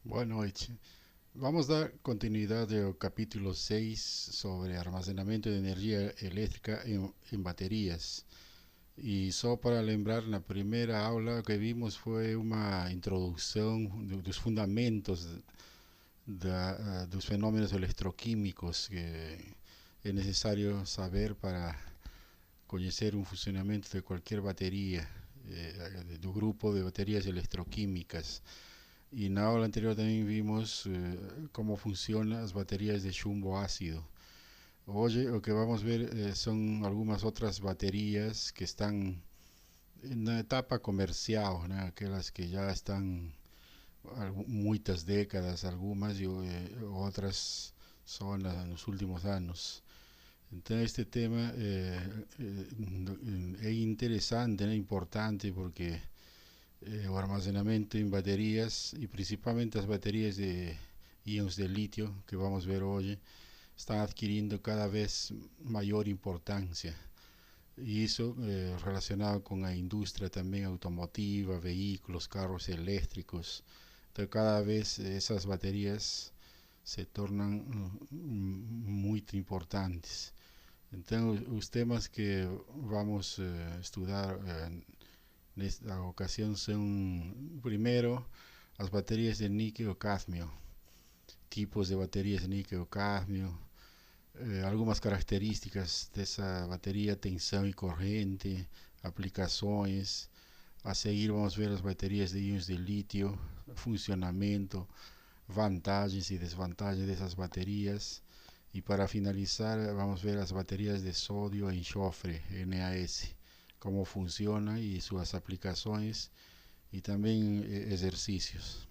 Boa noite. Vamos dar continuidade ao capítulo 6 sobre armazenamento de energia elétrica em baterias. E só para lembrar, na primeira aula que vimos foi uma introdução dos fundamentos dos fenômenos eletroquímicos que é necessário saber para conhecer um funcionamento de qualquer bateria, do grupo de baterias eletroquímicas. Y na aula anterior también vimos cómo funcionan las baterías de chumbo ácido. Hoy lo que vamos a ver son algunas otras baterías que están en la etapa comercial, ¿no? Aquellas que ya están muchas décadas, algunas y otras son en los últimos años. Entonces este tema es interesante, ¿no? Importante porque o armazenamento em baterias e principalmente as baterias de íons de litio que vamos ver hoje estão adquirindo cada vez maior importância e isso relacionado com a indústria também automotiva, veículos, carros elétricos. Então cada vez essas baterias se tornam muito importantes. Então os temas que vamos estudar nesta ocasión son, primero, las baterías de níquel o cadmio, tipos de baterías de níquel o cadmio, algumas características dessa bateria, tensão e corrente, aplicações. A seguir vamos ver as baterias de íons de lítio, funcionamento, vantagens e desvantagens dessas baterias. E para finalizar vamos ver as baterias de sódio e enxofre, NaS, cómo funciona y sus aplicaciones y también ejercicios.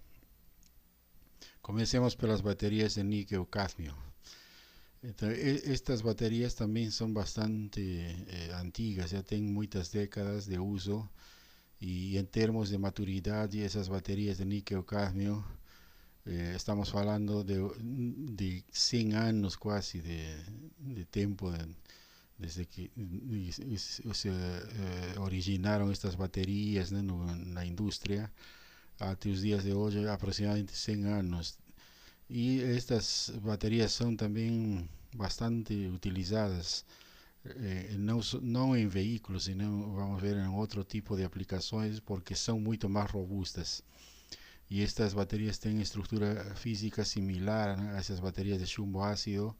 Comencemos por las baterías de níquel cadmio. Entonces, estas baterías también son bastante antiguas, ya tienen muchas décadas de uso y en términos de maturidad y esas baterías de níquel cadmio estamos hablando de 100 años casi de tiempo desde que se originaron estas baterías, ¿no? En la industria hasta los días de hoy, aproximadamente 100 años. Y estas baterías son también bastante utilizadas, no en vehículos, sino vamos a ver en otro tipo de aplicaciones porque son mucho más robustas. Y estas baterías tienen estructura física similar, ¿no? A esas baterías de chumbo ácido,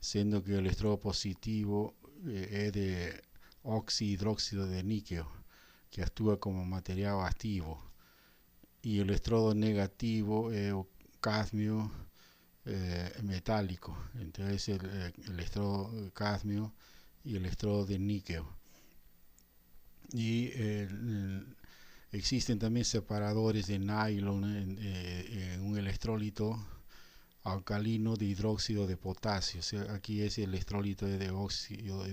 siendo que el electrodo positivo es de oxihidróxido de níquel, que actúa como material activo, y el electrodo negativo es cadmio metálico, entonces el electrodo cadmio y el electrodo de níquel. Y existen también separadores de nylon en un electrolito alcalino de hidróxido de potasio. O sea, aquí es el electrolito de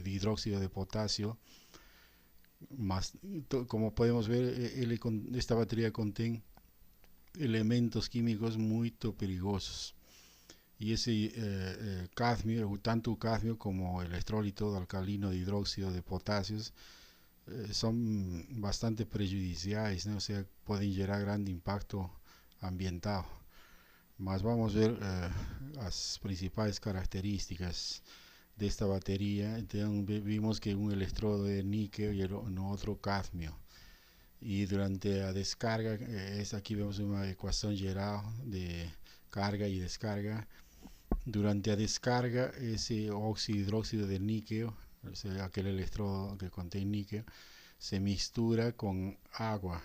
hidróxido de potasio. Más, como podemos ver, esta batería contiene elementos químicos muy peligrosos. Y ese cadmio, tanto el cadmio como el electrolito alcalino de hidróxido de potasio, son bastante prejudiciales, ¿no? O sea, pueden generar gran impacto ambiental. Mas vamos a ver las principales características de esta batería. Entonces vimos que un electrodo de níquel y el otro cadmio. Y durante la descarga, aquí vemos una ecuación general de carga y descarga. Durante la descarga, ese oxihidróxido de níquel, o sea, aquel electrodo que contiene níquel, se mixtura con agua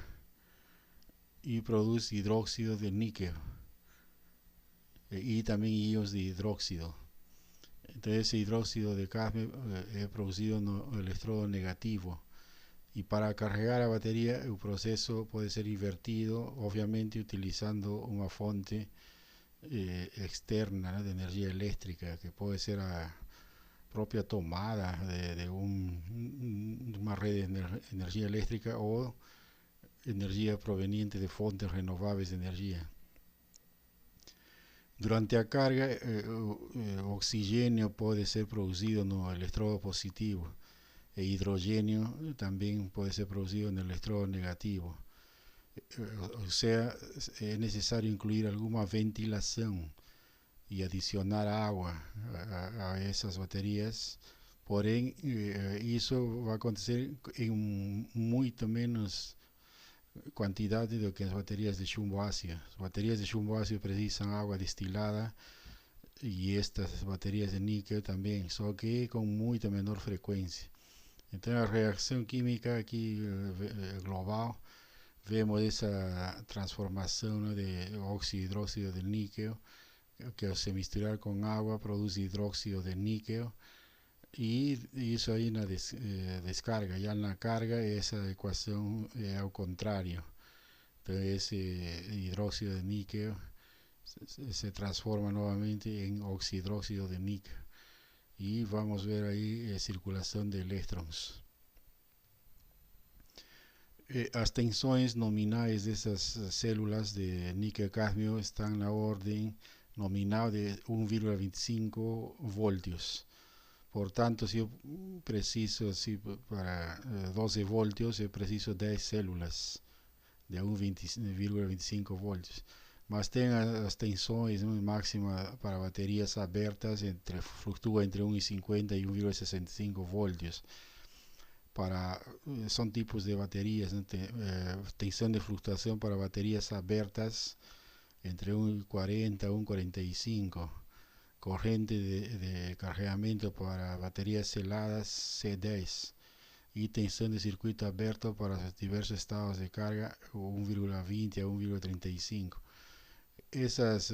y produce hidróxido de níquel y también iones de hidróxido. Entonces ese hidróxido de cadmio es producido en el electrodo negativo. Y para cargar la batería el proceso puede ser invertido, obviamente utilizando una fuente externa, ¿no? De energía eléctrica, que puede ser la propia tomada de una red de energía eléctrica o energía proveniente de fuentes renovables de energía. Durante la carga, oxígeno puede ser producido en el electrodo positivo e hidrógeno también puede ser producido en el electrodo negativo. O sea, es necesario incluir alguna ventilación y adicionar agua a esas baterías. Porém, isso vai acontecer em muito menos quantidade do que as baterias de chumbo ácido. As baterias de chumbo ácido precisam água destilada e estas baterias de níquel também, só que com muita menor frequência. Então a reação química aqui global, vemos essa transformação, né, de óxido e hidróxido de níquel, que ao se misturar com água produz hidróxido de níquel, e isso aí na descarga. Já na carga essa equação é ao contrário. Então esse hidróxido de níquel se transforma novamente em oxidróxido de níquel. Y vamos a ver ahí circulación de eléctrons. As tensões nominais dessas células de níquel-cadmio estão na ordem nominal de 1,25 voltios. Portanto, se eu preciso, para 12 voltios, eu preciso 10 células de 1,25 voltios. Mas tem as tensões, né, máxima para baterias abertas, fluctúa entre 1,50 e 1,65 voltios. São tipos de baterias, né? Tensão de flutuação para baterias abertas entre 1,40 e 1,45. Corrente de carregamento para baterias seladas C10. E tensão de circuito aberto para os diversos estados de carga 1,20 a 1,35. Essas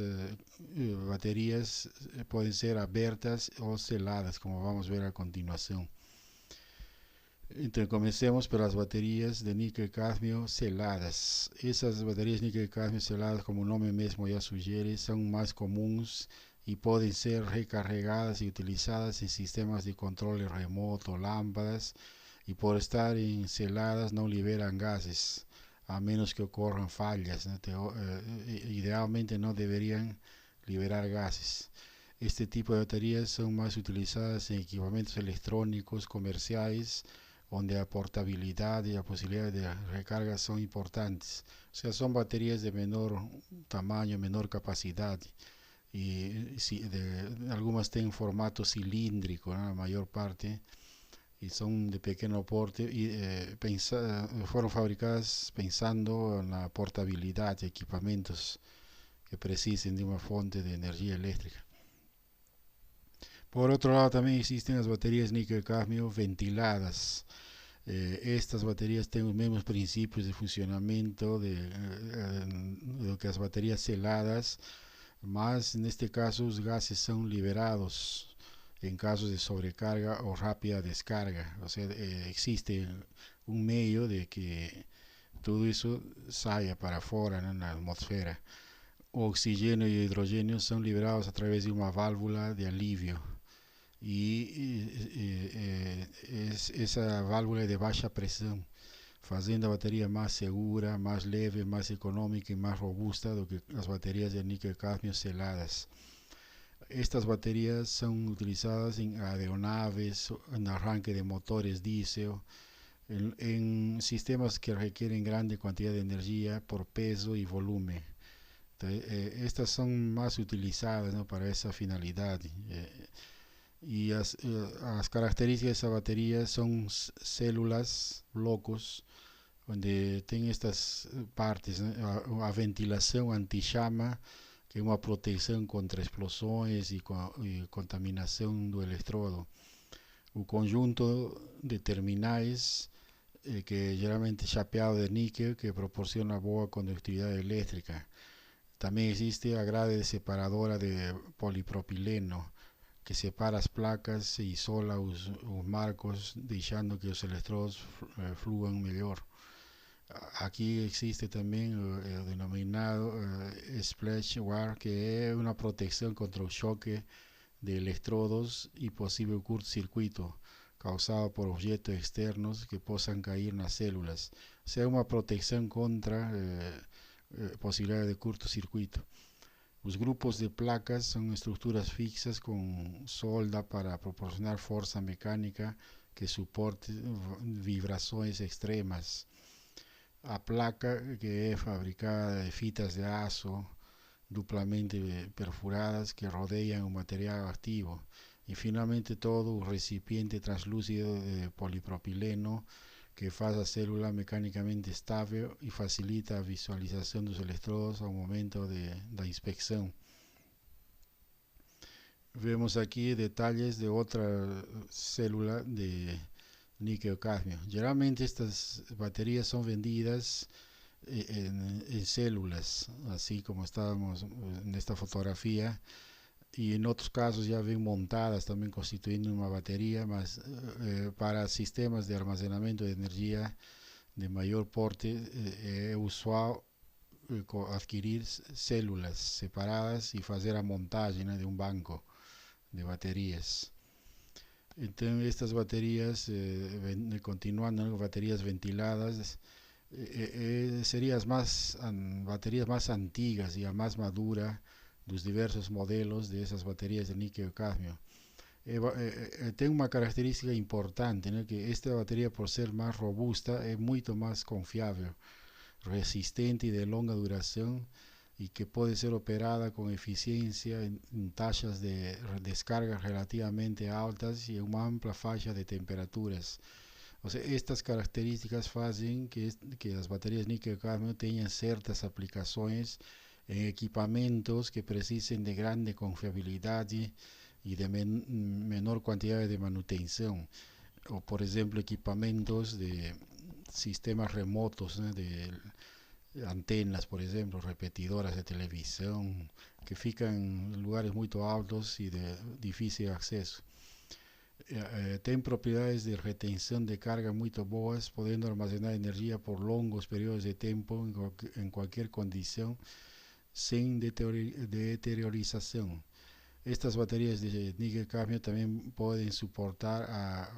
baterias podem ser abertas ou seladas, como vamos ver a continuação. Então, comecemos pelas baterias de níquel-cadmio seladas. Essas baterias de níquel-cadmio seladas, como o nome mesmo já sugere, são mais comuns e podem ser recarregadas e utilizadas em sistemas de controle remoto, lâmpadas, e por estarem seladas não liberam gases, a menos que ocorram falhas, né? Idealmente não deveriam liberar gases. Este tipo de baterias são mais utilizadas em equipamentos eletrônicos comerciais, onde a portabilidade e a possibilidade de recarga são importantes. Ou seja, são baterias de menor tamanho, menor capacidade. E algumas têm formato cilíndrico, né, a maior parte, e são de pequeno porte e foram fabricadas pensando na portabilidade de equipamentos que precisem de uma fonte de energia elétrica. Por outro lado, também existem as baterias níquel-cadmio ventiladas. Estas baterias têm os mesmos princípios de funcionamento do que as baterias seladas, mas neste caso os gases são liberados em casos de sobrecarga ou rápida descarga. Ou seja, existe um meio de que tudo isso saia para fora, né, na atmosfera. O oxigênio e o hidrogênio são liberados através de uma válvula de alívio. Essa válvula é de baixa pressão, fazendo a bateria mais segura, mais leve, mais econômica e mais robusta do que as baterias de níquel-cadmio seladas. Estas baterias são utilizadas em aeronaves, no arranque de motores diesel, em sistemas que requerem grande quantidade de energia por peso e volume. Então, estas são mais utilizadas, né, para essa finalidade. E as características dessa bateria são células, blocos, onde tem estas partes, né, a ventilação anti-chama, que é uma proteção contra explosões e contaminação do eletrodo. O conjunto de terminais, que geralmente é chapeado de níquel, que proporciona boa condutividade elétrica. Também existe a grade separadora de polipropileno, que separa as placas e isola os marcos, deixando que os eletrodos fluam melhor. Aqui existe também o denominado splash guard, que é uma proteção contra o choque de eletrodos e possível curto-circuito causado por objetos externos que possam cair nas células. Ou seja, uma proteção contra possibilidade de curto-circuito. Os grupos de placas são estruturas fixas com solda para proporcionar força mecânica que suporte vibrações extremas. a placa que é fabricada de fitas de aço duplamente perfuradas que rodean o material activo. E finalmente todo o recipiente translúcido de polipropileno que faz a célula mecanicamente estável e facilita a visualização dos eletrodos ao momento da inspeção. Vemos aqui detalhes de outra célula de níquel-cadmio. Geralmente estas baterias são vendidas en células, así como estábamos en esta fotografía, y en otros casos ya ven montadas también constituyendo una batería, más para sistemas de almacenamiento de energía de mayor porte es usual adquirir células separadas y hacer a montaje, ¿no?, de un banco de baterías. Entonces estas baterías, continuando, ¿no?, baterías ventiladas, serían baterías más antiguas y a más maduras dos diversos modelos de esas baterías de níquel-cadmio. Tem uma característica importante, né, que esta bateria, por ser mais robusta, é muito mais confiável, resistente e de longa duração, e que pode ser operada com eficiência em taxas de descarga relativamente altas e uma ampla faixa de temperaturas. O sea, estas características fazem que as baterias níquel-cadmio tenham certas aplicações em equipamentos que precisem de grande confiabilidade e de menor quantidade de manutenção. Ou, por exemplo, equipamentos de sistemas remotos, né, de antenas, por exemplo, repetidoras de televisão, que ficam em lugares muito altos e de difícil acesso. Tem propriedades de retenção de carga muito boas, podendo armazenar energia por longos períodos de tempo em qualquer condição, sem deteriorização. Estas baterias de níquel-cadmio também podem suportar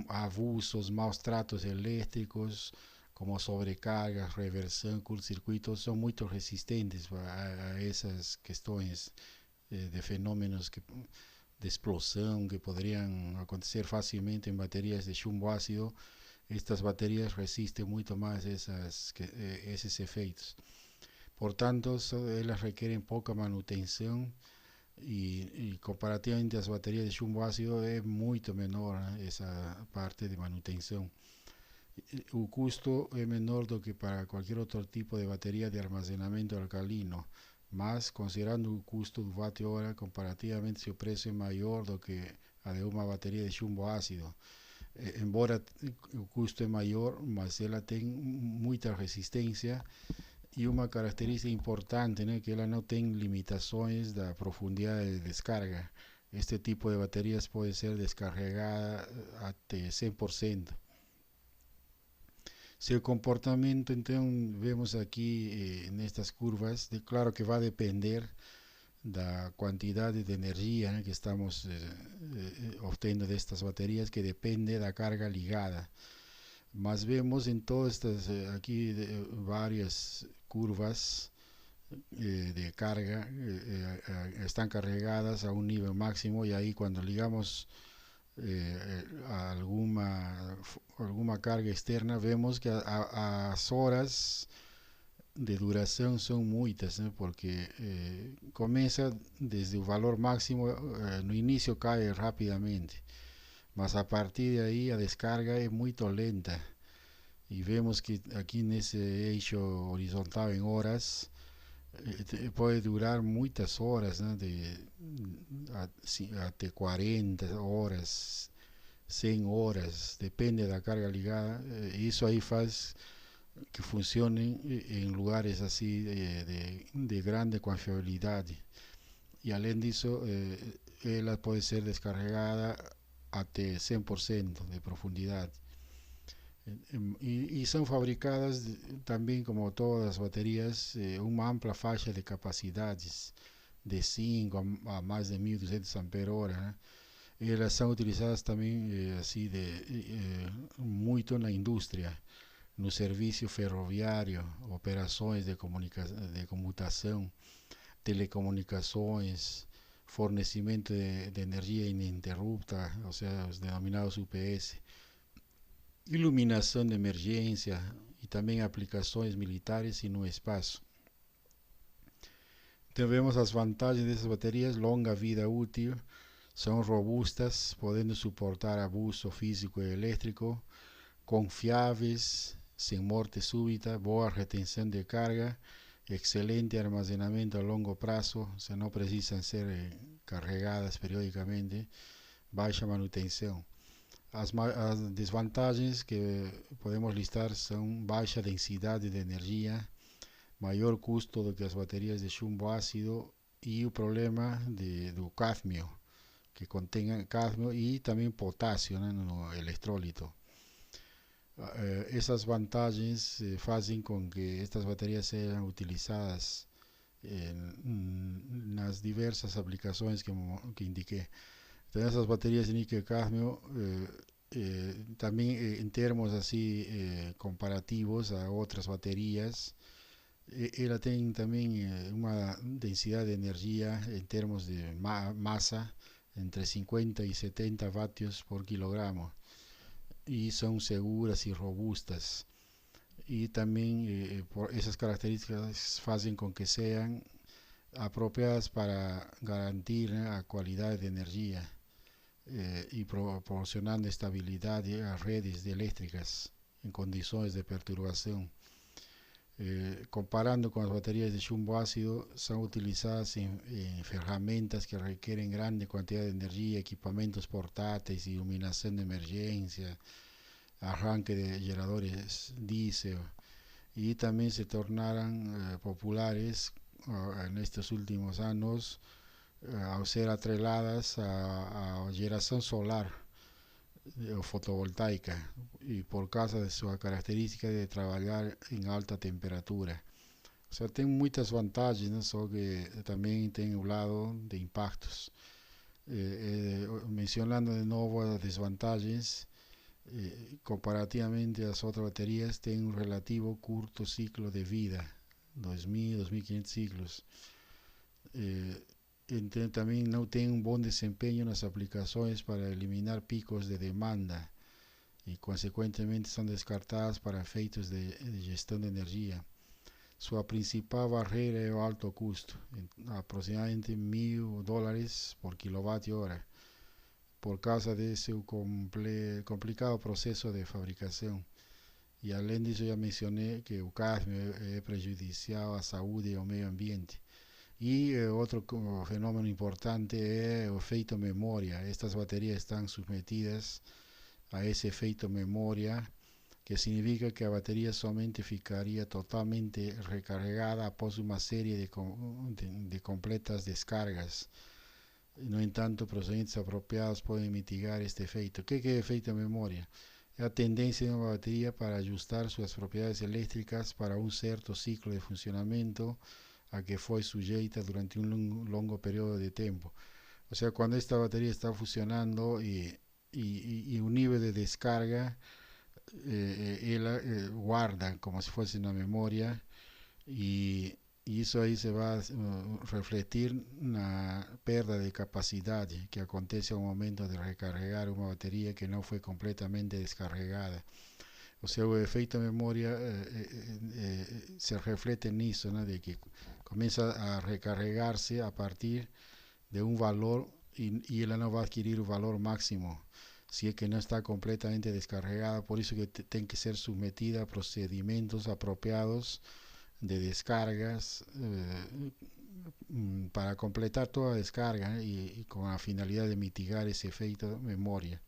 abusos, maus tratos elétricos, como sobrecargas, reversão, curto-circuitos, são muito resistentes a essas questões de fenômenos de explosão que poderiam acontecer facilmente em baterias de chumbo ácido. Estas baterias resistem muito mais esses efeitos. Portanto, elas requerem pouca manutenção e comparativamente às baterias de chumbo ácido é muito menor, né, essa parte de manutenção. O custo é menor do que para qualquer outro tipo de bateria de armazenamento alcalino, mas considerando o custo do watt-hora, comparativamente seu preço é maior do que a de uma bateria de chumbo ácido. Embora o custo é maior, mas ela tem muita resistência e uma característica importante, né, que ela não tem limitações da profundidade de descarga. Este tipo de baterias pode ser descarregada até 100%. Seu comportamento, então, vemos aqui nestas curvas, claro que vai depender da quantidade de energia, né, que estamos obtendo destas baterias, que depende da carga ligada. Mas vemos em todas estas aqui várias curvas de carga están carregadas a un nivel máximo, y ahí cuando ligamos alguna carga externa vemos que as horas de duração são muitas, né? Porque começa desde o valor máximo, no início cai rapidamente, mas a partir de aí a descarga é muito lenta, e vemos que aqui nesse eixo horizontal em horas pode durar muitas horas, né? Até 40 horas, 100 horas, depende da carga ligada. Isso aí faz que funcionem em lugares assim de grande confiabilidade, e além disso ela pode ser descarregada até 100% de profundidade, e são fabricadas também, como todas as baterias, uma ampla faixa de capacidades de 5 a mais de 1200 ampere-hora, né? Elas são utilizadas também assim muito na indústria, no serviço ferroviário, operações de comutação, telecomunicações, fornecimento de energia ininterrupta, ou seja, os denominados UPS, iluminação de emergência e também aplicações militares e no espaço. Então vemos as vantagens dessas baterias: longa vida útil, são robustas, podendo suportar abuso físico e elétrico, confiáveis, sem morte súbita, boa retenção de carga, excelente armazenamento a longo prazo, se não precisam ser carregadas periodicamente, baixa manutenção. As desvantagens que podemos listar são baixa densidade de energia, maior custo do que as baterias de chumbo ácido e o problema do cádmio, que contém cádmio e também potássio, né, no eletrólito. Essas vantagens fazem com que estas baterias sejam utilizadas nas diversas aplicações que indiquei. Então, essas baterias de níquel e cádmio, também em termos assim comparativos a outras baterias, ela tem também uma densidade de energia em termos de massa entre 50 e 70 vatios por quilogramo, e são seguras e robustas, e também por essas características fazem com que sejam apropriadas para garantir, né, a qualidade de energia e proporcionando estabilidade às redes elétricas em condições de perturbação. Comparando com as baterias de chumbo ácido, são utilizadas em ferramentas que requerem grande quantidade de energia, equipamentos portáteis, iluminação de emergência, arranque de geradores diesel, e também se tornaram populares nestes últimos anos ao ser atreladas à geração solar ou fotovoltaica, e por causa de sua característica de trabalhar em alta temperatura. O sea, tem muitas vantagens, né? Só que também tem o lado de impactos. Mencionando de novo as desvantagens, comparativamente às outras baterias, tem um relativo curto ciclo de vida, 2.000, 2.500 ciclos. Então, também não tem um bom desempenho nas aplicações para eliminar picos de demanda e, consequentemente, são descartadas para efeitos de gestão de energia. Sua principal barreira é o alto custo, aproximadamente $1.000 por quilowatt-hora, por causa de seu complicado processo de fabricação. E, além disso, já mencionei que o cádmio é prejudicial à saúde e ao meio ambiente. E outro fenômeno importante é o efeito memória. Estas baterias estão submetidas a esse efeito memória, que significa que a bateria somente ficaria totalmente recarregada após uma série de completas descargas. No entanto, procedimentos apropriados podem mitigar este efeito. O que é efeito memória? É a tendência de uma bateria para ajustar suas propriedades elétricas para um certo ciclo de funcionamento a que foi sujeita durante um longo período de tempo. Ou seja, quando esta bateria está funcionando e o nível de descarga, ela guarda como se fosse na memória, e isso aí se vai refletir na perda de capacidade que acontece ao momento de recarregar uma bateria que não foi completamente descarregada. O seu efeito memória se reflete nisso, né, de que começa a recarregar-se a partir de um valor e ela não vai adquirir o valor máximo se é que não está completamente descarregada. Por isso que tem que ser submetida a procedimentos apropriados de descargas para completar toda a descarga, né, e com a finalidade de mitigar esse efeito memória.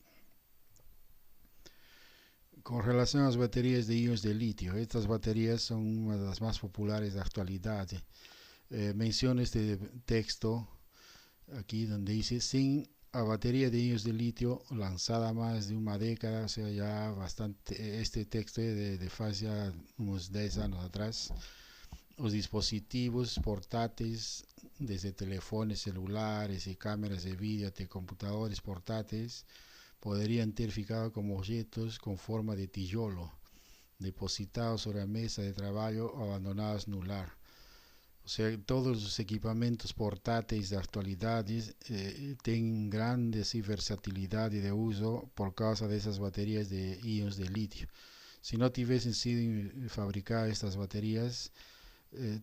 Com relação às baterias de íons de lítio, estas baterias são uma das mais populares da atualidade. Menciono este texto aqui, onde diz: sim, a bateria de íons de litio, lançada há mais de uma década, ou seja, já bastante, este texto é de faz já uns 10 anos atrás. Os dispositivos portáteis, desde telefones celulares e câmeras de vídeo até computadores portáteis, poderiam ter ficado como objetos com forma de tijolo, depositados sobre a mesa de trabalho ou abandonados no lar. Ou seja, todos os equipamentos portáteis da atualidade têm grande versatilidade de uso por causa dessas baterias de íons de lítio. Si no tuviesen sido fabricadas estas baterías,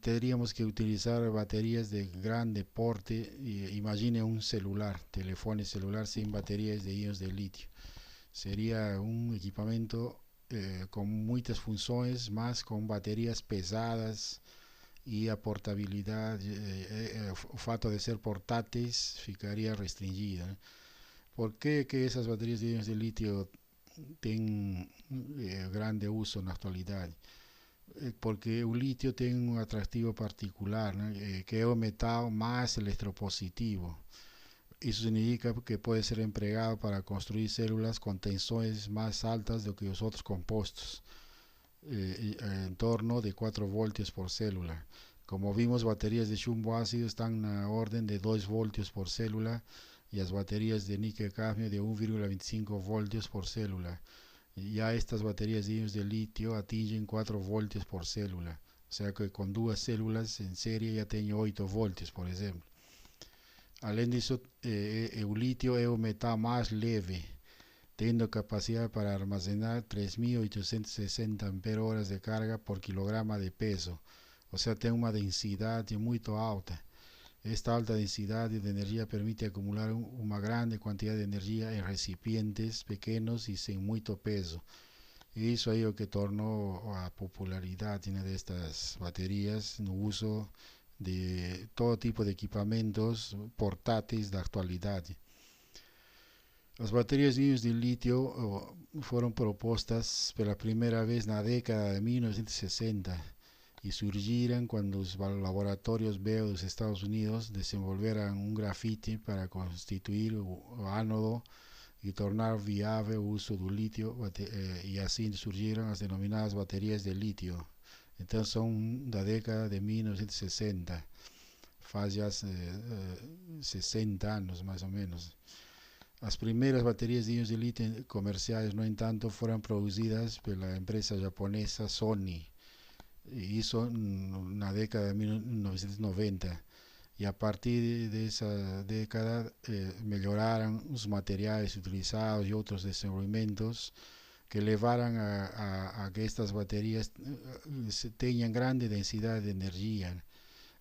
tendríamos que utilizar baterías de gran porte. Imagine un celular, teléfono celular sin baterías de iones de litio. Sería un equipamento com muitas funções, mas com baterias pesadas e a portabilidade, o fato de ser portáteis ficaria restringida, né? Por que essas baterias de íons de litio têm grande uso na atualidade? Porque o litio tem um atrativo particular, né? Que é o metal mais eletropositivo. Isso significa que pode ser empregado para construir células com tensões mais altas do que os outros compostos, em torno de 4 voltios por célula. Como vimos, baterias de chumbo ácido están na ordem de 2 voltios por célula e as baterias de níquel-cadmio de 1,25 voltios por célula. Já estas baterias de íons de litio atingem 4 voltios por célula, o sea que com duas células em série já tem 8 voltios, por exemplo. Além disso, o litio é o metal mais leve, tendo capacidade para armazenar 3.860 ampere-horas de carga por quilograma de peso, ou seja, tem uma densidade muito alta. Esta alta densidade de energia permite acumular uma grande quantidade de energia em recipientes pequenos e sem muito peso. E isso aí é o que tornou a popularidade, né, destas baterias no uso de todo tipo de equipamentos portáteis da atualidade. As baterias de íons de litio foram propostas pela primeira vez na década de 1960 e surgiram quando os laboratórios Bell dos Estados Unidos desenvolveram um grafite para constituir o ánodo e tornar viável o uso do litio, e assim surgiram as denominadas baterias de litio. Então são da década de 1960, faz já 60 anos mais ou menos. As primeiras baterias de íons de litio comerciais, no entanto, foram produzidas pela empresa japonesa Sony, isso na década de 1990. E a partir dessa década melhoraram os materiais utilizados e outros desenvolvimentos que levaram a que estas baterias tenham grande densidade de energia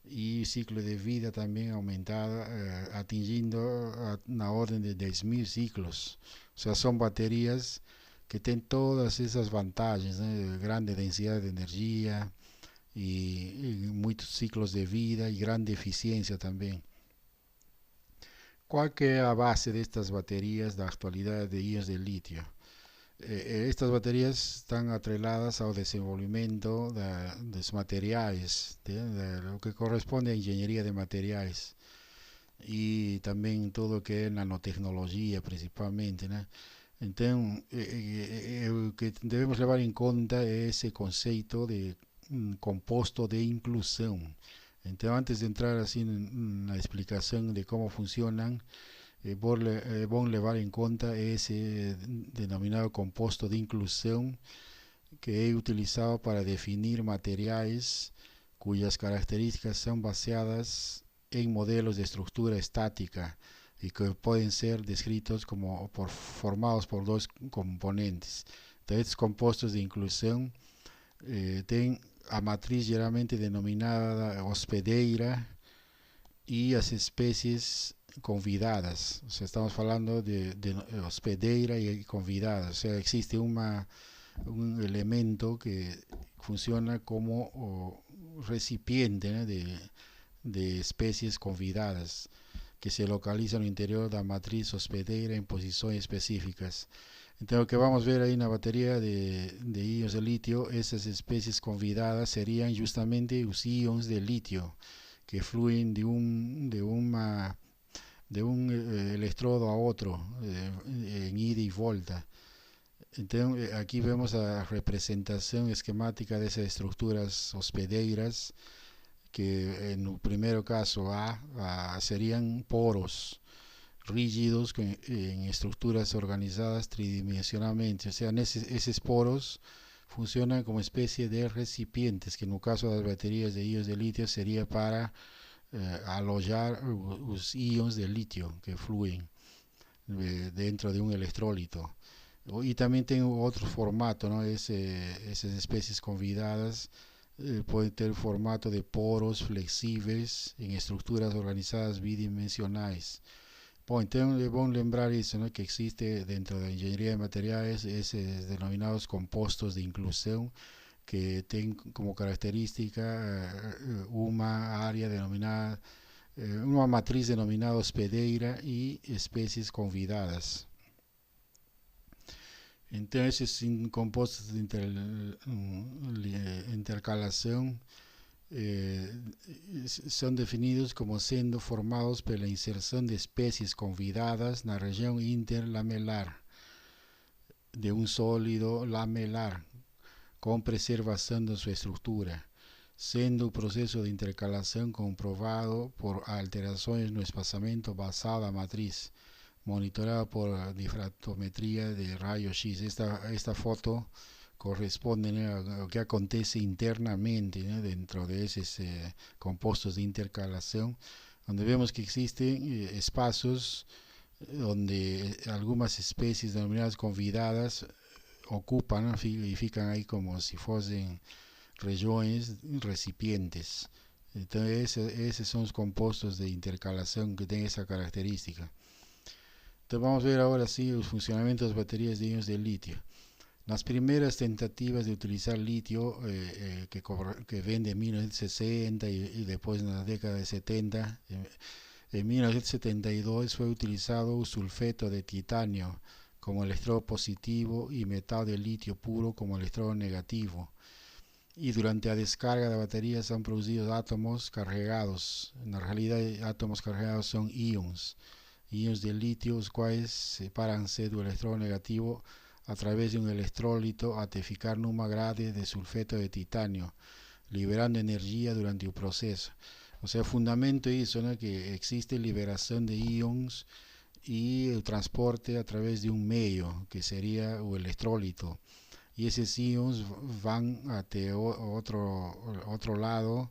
e ciclo de vida também aumentado, atingindo na ordem de 10.000 ciclos. Ou seja, são baterias que têm todas essas vantagens, né? Grande densidade de energia e muitos ciclos de vida e grande eficiência também. Qual que é a base destas baterias da atualidade de íons de litio? Estas baterias están atreladas ao desenvolvimento dos materiais, lo que corresponde à engenharia de materiais e também tudo o que é nanotecnologia principalmente, né? Então, o que devemos levar em conta é esse conceito de composto de inclusão. Então, antes de entrar assim na explicação de como funcionam, é bom levar em conta esse denominado composto de inclusão, que é utilizado para definir materiais cujas características são baseadas em modelos de estrutura estática e que podem ser descritos como formados por dois componentes. Então, esses compostos de inclusão têm a matriz geralmente denominada hospedeira e as espécies convidadas. O sea, estamos falando de hospedeira e convidadas. O sea, existe um elemento que funciona como recipiente, né, de espécies convidadas que se localiza no interior da matriz hospedeira em posições específicas. Então, o que vamos ver aí na bateria de íons de litio, essas espécies convidadas seriam justamente os íons de litio, que fluem de um electrodo a outro em ida e volta. Então, aqui vemos a representação esquemática dessas estruturas hospedeiras, que no primeiro caso seriam poros rígidos em estruturas organizadas tridimensionalmente. O sea, esses poros funcionam como espécie de recipientes, que no caso das baterias de íons de litio seria para alojar os íons de litio que fluem dentro de um eletrólito. Y también tengo otro formato, ¿no? Esas especies convidadas pueden tener formato de poros flexibles en estructuras organizadas bidimensionales. Bom, então é bom lembrar isso, né, que existe dentro da engenharia de materiais esses denominados compostos de inclusão, que tem como característica uma área denominada, uma matriz denominada hospedeira e espécies convidadas. Então, esses compostos de intercalação eh, são definidos como sendo formados pela inserção de espécies convidadas na região interlamelar de um sólido lamelar, com preservação de sua estrutura, sendo o processo de intercalação comprovado por alterações no espaçamento basal da matriz, monitorado por difractometría de rayos X. Esta foto corresponde, ¿no?, a lo que acontece internamente, ¿no?, dentro de esos compuestos de intercalación, donde vemos que existen espacios donde algunas especies denominadas convidadas ocupan, ¿no?, y fican ahí como si fuesen regiones, recipientes. Entonces, esos son los compuestos de intercalación que tienen esa característica. Entonces vamos a ver ahora sí el funcionamiento de las baterías de iones de litio. Las primeras tentativas de utilizar litio que ven de 1960 y después en la década de 70, en 1972 fue utilizado un sulfeto de titanio como electrodo positivo y metal de litio puro como electrodo negativo. Y durante la descarga de baterías han producido átomos cargados. En realidad, átomos cargados son íons de litio, los cuales separan-se do electrodo negativo a través de un electrólito até ficar numa grade de sulfeto de titanio, liberando energía durante el proceso. O sea, fundamento eso, ¿no?, que existe liberación de íons y el transporte a través de un medio, que sería el electrólito. Y esos íons van hasta otro lado,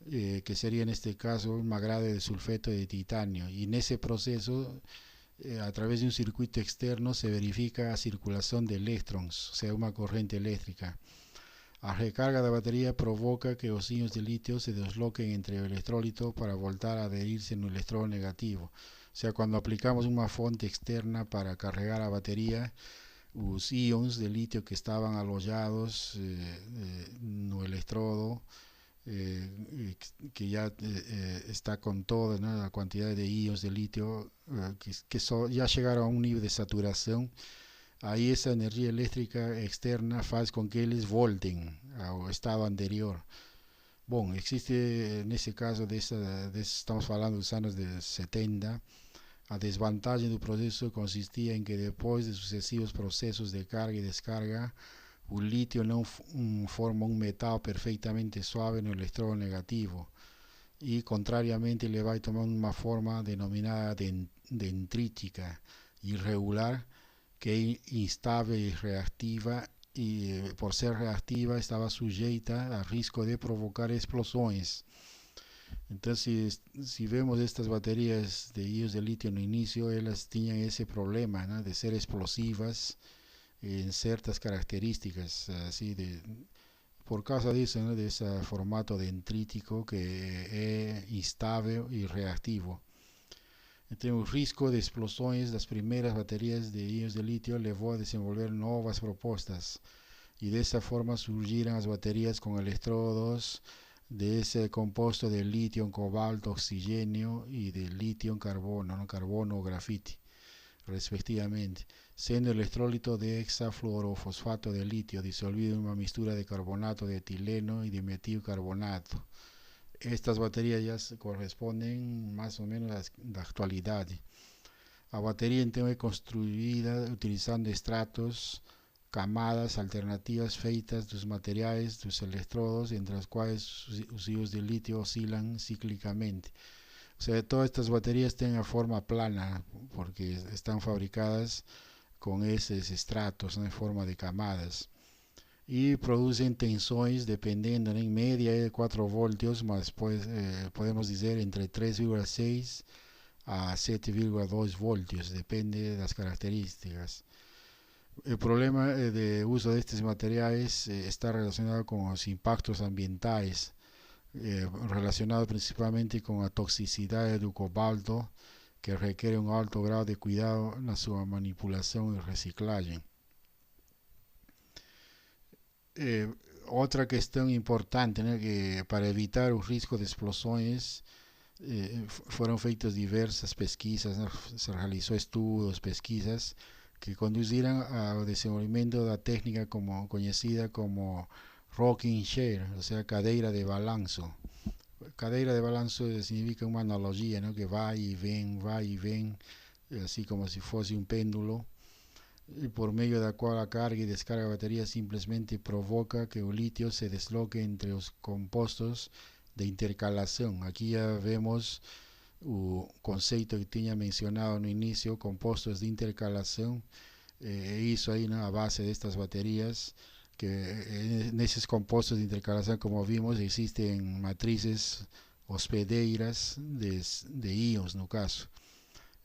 que sería en este caso una grade de sulfeto de titanio, y en ese proceso a través de un circuito externo se verifica la circulación de electrones, o sea, una corriente eléctrica. La recarga de la batería provoca que los iones de litio se desloquen entre el electrolito para voltar a adherirse en el electrodo negativo. O sea, cuando aplicamos una fuente externa para cargar la batería, los iones de litio que estaban alojados en el electrodo, que ya está con toda, ¿no?, la cantidad de iones de litio ya llegaron a un nivel de saturación, ahí esa energía eléctrica externa hace con que ellos volten al estado anterior. Bueno, existe en ese caso, estamos hablando de los años de 70, a desvantagem do proceso consistía en que después de sucesivos procesos de carga y descarga, el litio no forma un metal perfectamente suave en el electrodo negativo, y contrariamente le va a tomar una forma denominada dendrítica, irregular, que es inestable y reactiva, y por ser reactiva estaba sujeta al riesgo de provocar explosiones. Entonces, si vemos estas baterías de iones de litio en el inicio, ellas tenían ese problema, ¿no?, de ser explosivas en ciertas características, así por causa de eso, ¿no?, de ese formato dendrítico que es instable y reactivo. Entonces, el riesgo de explosiones de las primeras baterías de iones de litio llevó a desenvolver nuevas propuestas, y de esa forma surgieron las baterías con electrodos de ese compuesto de litio, cobalto, oxígeno, y de litio, carbono, ¿no?, carbono o grafiti, respectivamente, siendo el electrolito de hexafluorofosfato de litio disolvido en una mixtura de carbonato de etileno y de metilcarbonato. Estas baterías ya corresponden más o menos a la actualidad. La batería entonces es construida utilizando estratos, camadas alternativas feitas de los materiales, de los electrodos, entre los cuales los iones de litio oscilan cíclicamente. O sea, todas estas baterías tienen forma plana porque están fabricadas con esos estratos, ¿no?, en forma de camadas, y producen tensiones dependiendo, ¿no?, en media de 4 voltios, más pues, podemos decir entre 3,6 a 7,2 voltios, depende de las características. El problema de uso de estos materiales está relacionado con los impactos ambientales, relacionado principalmente con la toxicidad del cobalto, que requiere un alto grado de cuidado en su manipulación y reciclaje. Eh, Otra cuestión importante, ¿no?, que para evitar el riesgo de explosiones fueron feitas diversas pesquisas, ¿no? Se realizó estudios, pesquisas que conducirán al desenvolvimiento de la técnica como, conocida como rocking chair, o sea, cadeira de balanzo. Cadeira de balanzo significa una analogía, ¿no?, que va y ven, así como si fuese un péndulo, y por medio de la cual la carga y descarga de batería simplemente provoca que el litio se desloque entre los compuestos de intercalación. Aquí ya vemos el concepto que tenía mencionado en el inicio, compuestos de intercalación, hizo ahí, ¿no?, a base de estas baterías, que en esos compuestos de intercalación, como vimos, existen matrices hospederas de íons, no caso.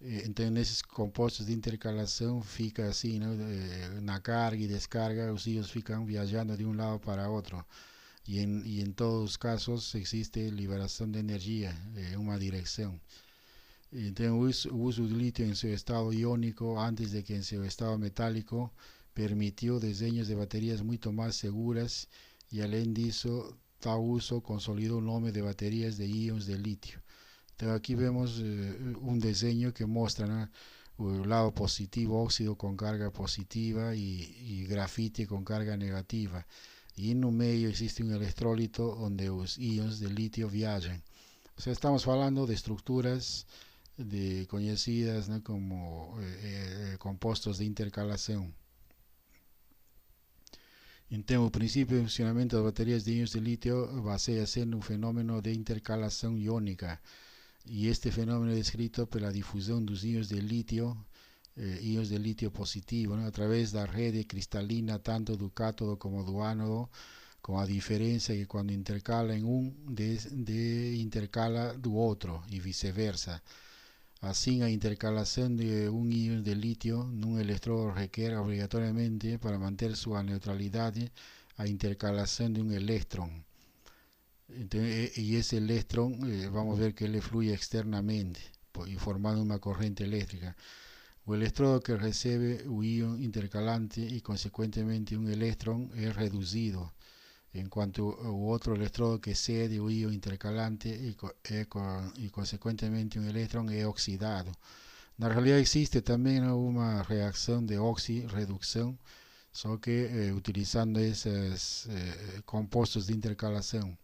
Entonces, esos compuestos de intercalación fica así, ¿no? Na carga y descarga, los íons fican viajando de un lado para otro. Y en todos los casos existe liberación de energía en una dirección. Entonces, el uso del litio en su estado iónico antes de que en su estado metálico permitió diseños de baterías mucho más seguras, y além disso, tal uso consolidó un nombre de baterías de iones de litio. Entonces, aquí vemos un diseño que muestra, ¿no?, el lado positivo, óxido con carga positiva y grafite con carga negativa. Y en un medio existe un electrolito donde los iones de litio viajan. O sea, estamos hablando de estructuras conocidas, ¿no?, como compuestos de intercalación. Entonces, el principio de funcionamiento de baterías de iones de litio baseia-se en un fenómeno de intercalación iónica, y este fenómeno es descrito por la difusión de los iones de litio positivo, ¿no?, a través de la red cristalina tanto del cátodo como del ánodo, con la diferencia que cuando intercala en intercala del otro y viceversa. Así, la intercalación de un ion de litio en un electrodo requiere obligatoriamente, para mantener su neutralidad, la intercalación de un electrón. Entonces, y ese electrón, vamos a ver que le fluye externamente y formando una corriente eléctrica. El electrodo que recibe un ion intercalante y consecuentemente un electrón es reducido, en cuanto a otro electrodo que cede un ion intercalante y consecuentemente un electrón es oxidado. En realidad existe también una reacción de oxi-reducción, solo que utilizando esos compuestos de intercalación.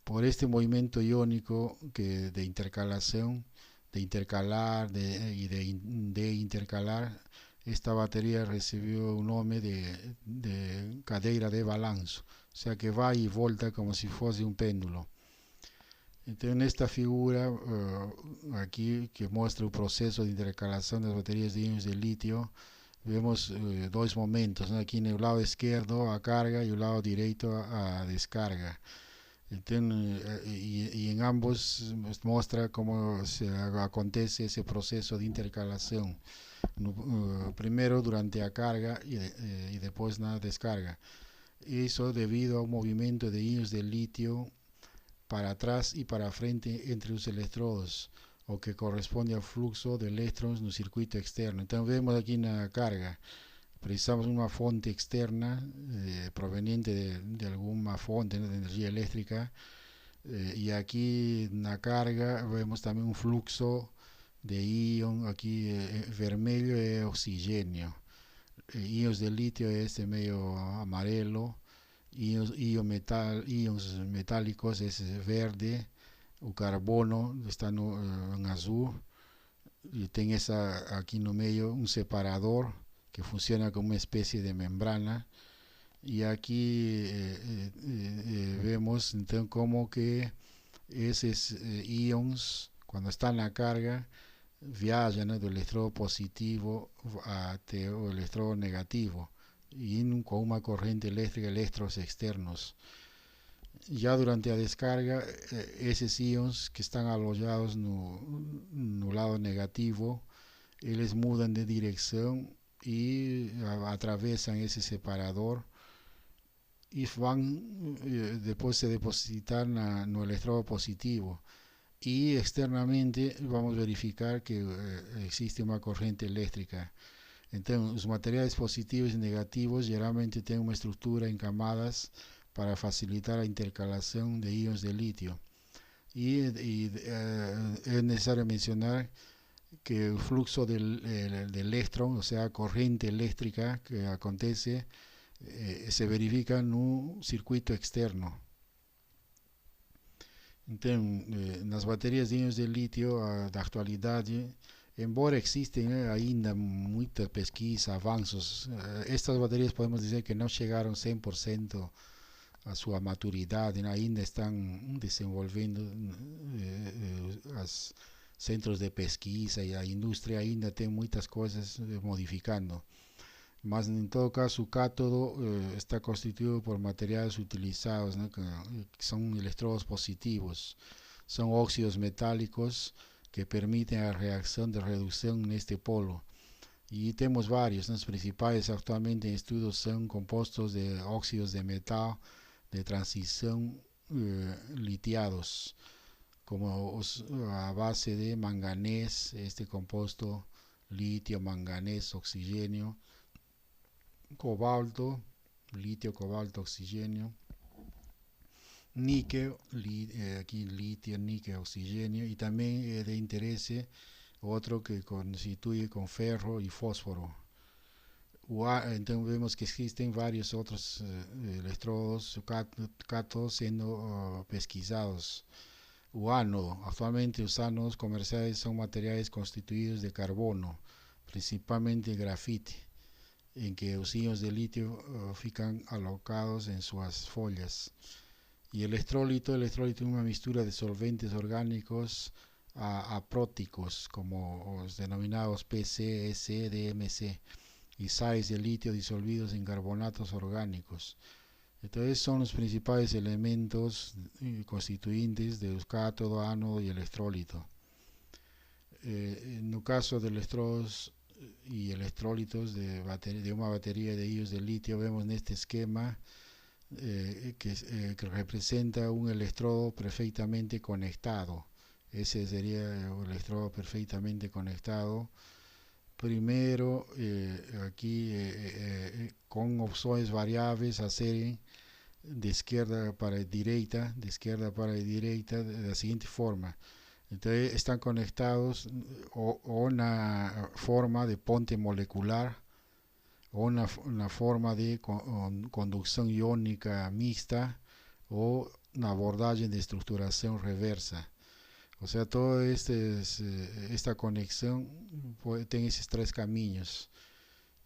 Por este movimiento iónico de intercalación, de intercalar de intercalar, esta batería recibió un nombre de cadeira de balanzo, o sea que va y volta como si fuese un péndulo. Entonces, en esta figura aquí, que muestra el proceso de intercalación de las baterías de iones de litio, vemos dos momentos, ¿no?, aquí en el lado izquierdo a carga y el lado derecho a descarga. Entonces, y en ambos muestra cómo acontece ese proceso de intercalación. Primero durante la carga y después la descarga. Eso debido a un movimiento de iones de litio para atrás y para frente entre los electrodos, o que corresponde al flujo de electrones en el circuito externo. Entonces, vemos aquí en la carga, precisamos una fuente externa proveniente de alguna fuente de energía eléctrica, y aquí en la carga vemos también un flujo de ion, aquí vermelho es oxígeno, iones de litio es medio amarelo, ions metálicos es verde, el carbono está en azul, y tiene aquí en medio un separador que funciona como una especie de membrana. Y aquí vemos entonces como que esos ions, cuando están en la carga, viajan, ¿no?, del electrodo positivo a el electrodo negativo, y con una corriente eléctrica, electrones externos. Ya durante la descarga, esos ions que están alojados en el lado negativo, ellos mudan de dirección y atravesan ese separador y van después se depositan en el electrodo positivo y externamente vamos a verificar que existe una corriente eléctrica. Entonces, los materiales positivos y negativos generalmente tienen una estructura en camadas para facilitar la intercalación de iones de litio. Y es necesario mencionar que el flujo del electrón, o sea, corriente eléctrica que acontece, se verifica en un circuito externo. Entonces, nas baterias de íons de litio da actualidade, embora existem ainda muita pesquisa, avanços, estas baterias podemos dizer que não chegaram 100% a sua maturidade, ainda estão desenvolvendo os centros de pesquisa e a indústria ainda tem muitas coisas modificando. Mas em todo caso o cátodo está constituído por materiais utilizados, ¿no? que são electrodos positivos, são óxidos metálicos que permitem a reacção de redução neste polo. E temos vários, ¿no? Os principais atualmente em estudos são compostos de óxidos de metal de transição litiados, como a base de manganés, este composto litio, manganés, oxigênio, cobalto, litio, cobalto, oxigênio, níquel, aquí litio, níquel, oxigênio, y también de interés otro que constituye con ferro y fósforo. Entonces vemos que existen varios otros electrodos, cátodos siendo pesquisados. Ánodo, actualmente los ánodos comerciales son materiales constituidos de carbono, principalmente grafite, en que los iones de litio fican alocados en sus follas. Y el electrolito es una mixtura de solventes orgánicos apróticos, como los denominados PC, S, DMC, y sais de litio disolvidos en carbonatos orgánicos. Entonces son los principales elementos constituyentes del cátodo, ánodo y electrolito. En el caso de electrodos y electrolitos de una batería de iones de litio, vemos en este esquema que representa un electrodo perfectamente conectado. Ese sería el electrodo perfectamente conectado. Primero, aquí con opciones variables hacer de izquierda para derecha, de la siguiente forma. Entonces están conectados o una forma de ponte molecular o una forma de conducción iónica mixta o una abordaje de estructuración reversa. O sea, toda esta conexión tiene esos tres caminos.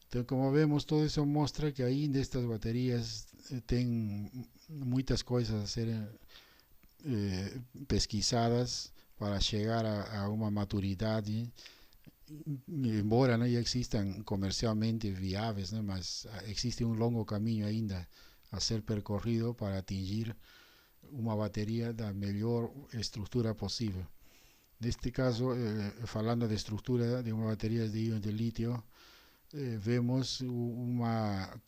Entonces, como vemos, todo eso muestra que ahí de estas baterías tienen muchas cosas a ser pesquisadas para llegar a una maturidad, embora ya existan comercialmente viables, ¿no? Mas existe un largo camino ainda a ser percorrido para atingir una batería de la mejor estructura posible. En este caso, hablando de estructura de una batería de iones de litio, vemos una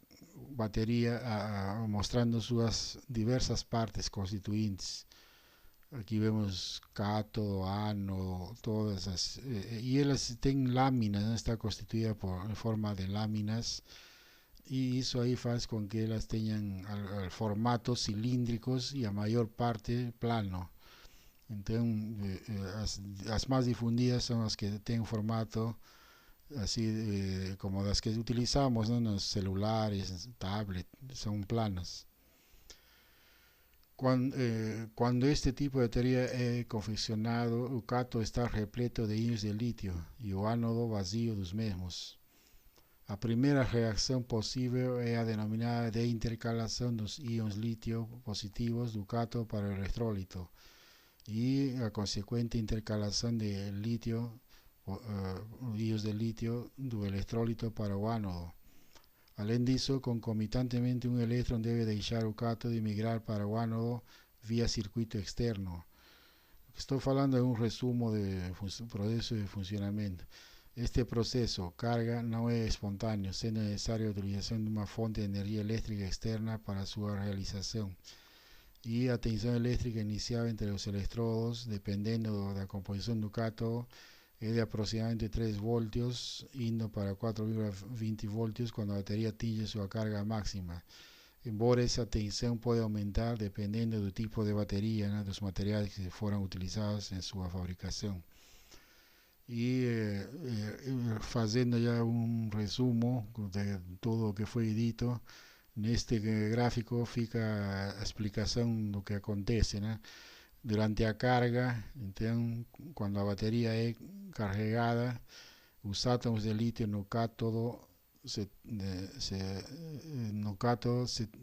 batería mostrando sus diversas partes constituyentes. Aquí vemos cátodo, ánodo, todas esas, y ellas tienen láminas, ¿no? Está constituida en forma de láminas, y eso ahí hace con que ellas tengan al formato cilíndricos y a mayor parte plano. Entonces, las más difundidas son las que tienen formato así como las que utilizamos, ¿no? En los celulares, tablets, son planas. Cuando este tipo de batería es confeccionado, el cátodo está repleto de iones de litio y el ánodo vacío dos mesmos. A primeira reação possível é a denominada de intercalação dos íons litio positivos do cátodo para o eletrólito e a consequente intercalação de litio, íons de litio do eletrólito para o ánodo. Além disso, concomitantemente um elétron deve deixar o cátodo e migrar para o ánodo via circuito externo. Estou falando de um resumo do processo de funcionamento. Este proceso, carga, no es espontáneo, siendo necesaria la utilización de una fuente de energía eléctrica externa para su realización. Y la tensión eléctrica inicial entre los electrodos, dependiendo de la composición del cátodo, es de aproximadamente 3 voltios, yendo para 4,20 voltios cuando la batería atinge su carga máxima. Embora esa tensión puede aumentar dependiendo del tipo de batería, ¿no?, de los materiales que fueron utilizados en su fabricación. Y haciendo ya un resumo de todo lo que fue dito, en este gráfico fica a explicación de lo que acontece, ¿no? Durante la carga, então, cuando la batería es cargada, los átomos de litio no cátodo se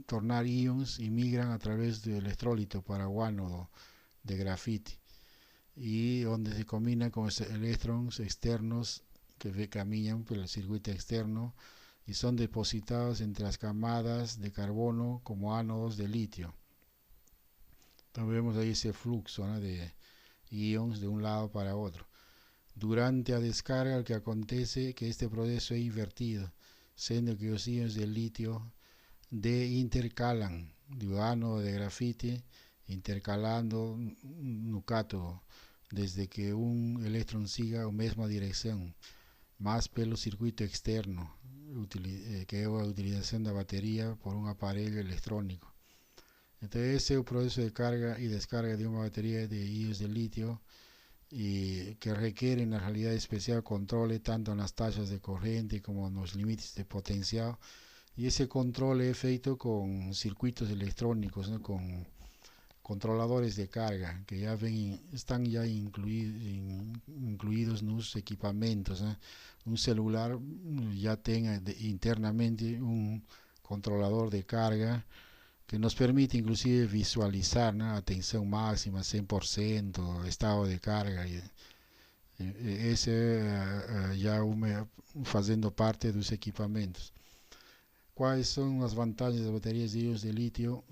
tornan íons y migran a través del electrolito para o ánodo de grafite, y donde se combinan con los electrones externos que caminan por el circuito externo y son depositados entre las camadas de carbono como ánodos de litio. Entonces vemos ahí ese flujo, ¿no?, de íons de un lado para otro. Durante la descarga, lo que acontece es que este proceso es invertido, siendo que los íons de litio intercalan de ánodo de grafite, intercalando no cátodo, desde que un electrón siga la misma dirección, más pelo circuito externo, que es la utilización de la batería por un aparelho electrónico. Entonces ese es el proceso de carga y descarga de una batería de iones de litio, y que requiere en la realidad especial control tanto en las tasas de corriente como en los límites de potencial, y ese control es feito con circuitos electrónicos, ¿no?, con controladores de carga que ya están ya incluidos en los equipamientos, ¿no? Un celular ya tenga internamente un controlador de carga que nos permite inclusive visualizar, ¿no?, a tensión máxima, 100%, estado de carga. Ese ya haciendo parte de los equipamientos. ¿Cuáles son las ventajas de las baterías de iones de litio?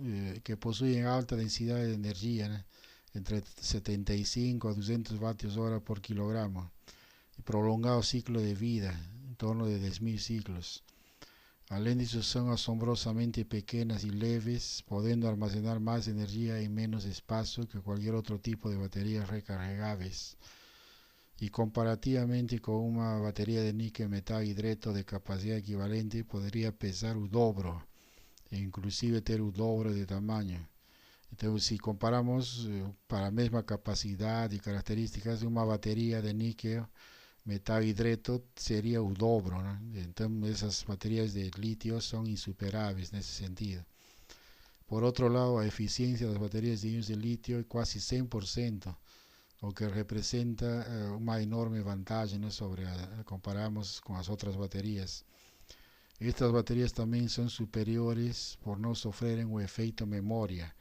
Que poseen alta densidad de energía, ¿no?, entre 75 a 200 vatios hora por kilogramo, y prolongado ciclo de vida, en torno de 10.000 ciclos. Além disso, son asombrosamente pequeñas y leves, pudiendo almacenar más energía en menos espacio que cualquier otro tipo de baterías recargables. Y comparativamente con una batería de níquel metal hidreto de capacidad equivalente, podría pesar el dobro, e inclusive tener el dobro de tamaño. Entonces, si comparamos para la misma capacidad y características de una batería de níquel metal hidreto, sería el dobro, ¿no? Entonces esas baterías de litio son insuperables en ese sentido. Por otro lado, la eficiencia de las baterías de iones de litio es casi 100%, lo que representa una enorme ventaja, ¿no?, comparamos con las otras baterías. Estas baterías también son superiores por no sufrir un efecto memoria.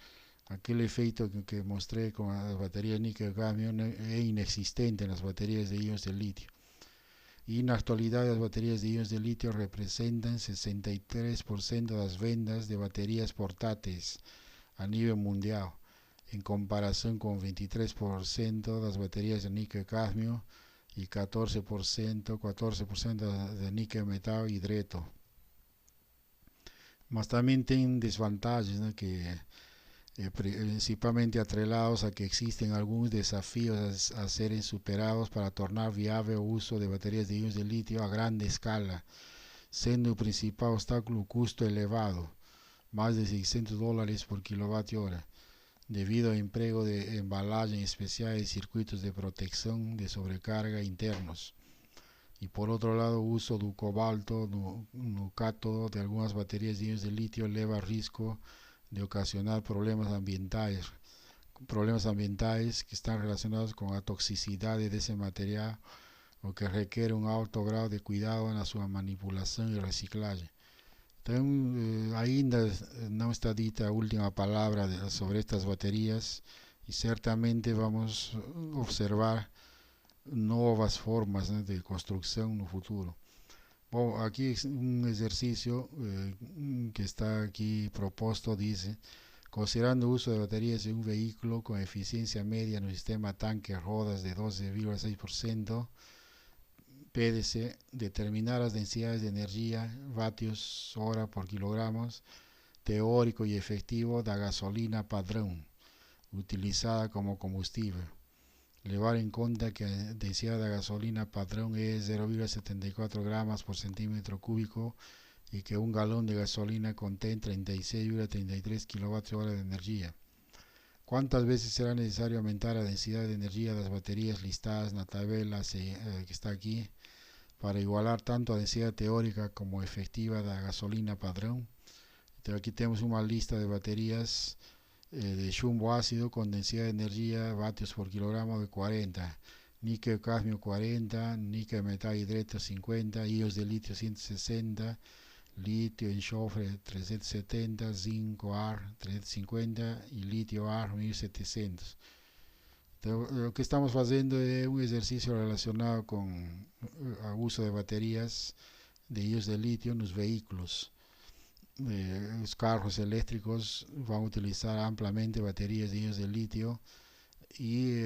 Aquel efecto que mostré con las baterías níquel-cadmio es inexistente en las baterías de iones de litio. Y en la actualidad las baterías de iones de litio representan 63% de las ventas de baterías portátiles a nivel mundial, en comparación con 23% de las baterías de níquel-cadmio y 14% de níquel metal hidreto. Mas también tienen desventajas, ¿no?, que principalmente atrelados a que existen algunos desafíos a ser superados para tornar viable el uso de baterías de iones de litio a gran escala, siendo el principal obstáculo un costo elevado, más de $600 por kilovatio hora, debido al empleo de embalaje especial y circuitos de protección de sobrecarga internos. Y por otro lado, el uso del cobalto no cátodo de algunas baterías de iones de litio eleva el riesgo de ocasionar problemas ambientales que están relacionados con la toxicidad de ese material, o que requiere un alto grado de cuidado en su manipulación y reciclaje. Entonces, ainda no está dita la última palabra sobre estas baterías, y ciertamente vamos a observar nuevas formas, ¿no?, de construcción en el futuro. Bueno, aquí es un ejercicio que está aquí propuesto, dice: considerando el uso de baterías en un vehículo con eficiencia media en el sistema tanque rodas de 12,6%, PDC, determinar las densidades de energía, vatios hora por kilogramos, teórico y efectivo da gasolina padrão, utilizada como combustible. Levar en cuenta que la densidad de gasolina padrón es 0,74 gramos por centímetro cúbico y que un galón de gasolina contiene 36,33 kWh de energía. ¿Cuántas veces será necesario aumentar la densidad de energía de las baterías listadas en la tabla que está aquí para igualar tanto la densidad teórica como efectiva de la gasolina padrón? Entonces aquí tenemos una lista de baterías de chumbo ácido con densidad de energía vatios por kilogramo de 40, níquel cadmio 40, níquel metal hidreto 50, iones de litio 160, litio enxofre 370, zinco AR 350 y litio AR 1700. Entonces, lo que estamos haciendo es un ejercicio relacionado con el uso de baterías de iones de litio en los vehículos. Los carros eléctricos van a utilizar ampliamente baterías de iones de litio y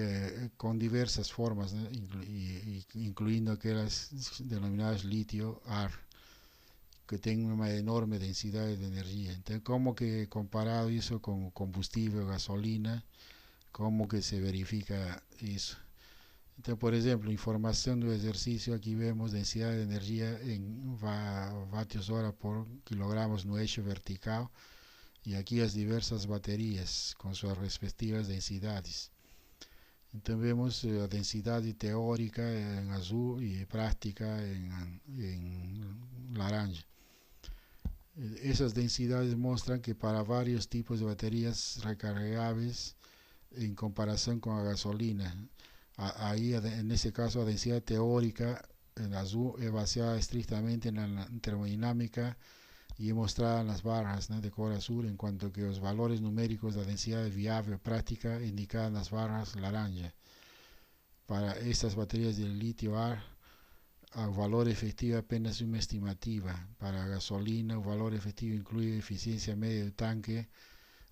con diversas formas, ¿no? Incluyendo aquellas denominadas litio AR, que tienen una enorme densidad de energía. Entonces, como que comparado eso con combustible o gasolina, cómo que se verifica eso. Entonces, por ejemplo, información del ejercicio, aquí vemos densidad de energía en vatios hora por kilogramos no eixo vertical, y aquí las diversas baterías con sus respectivas densidades. Entonces vemos la densidad teórica en azul y práctica en naranja. Esas densidades muestran que para varios tipos de baterías recargables en comparación con la gasolina, ahí en ese caso la densidad teórica en azul es basada estrictamente en la termodinámica y es mostrada en las barras, ¿no?, de color azul, en cuanto que los valores numéricos de la densidad viable práctica indicadas en las barras naranja. Para estas baterías de litio AR, el valor efectivo apenas una estimativa. Para gasolina, el valor efectivo incluye eficiencia media del tanque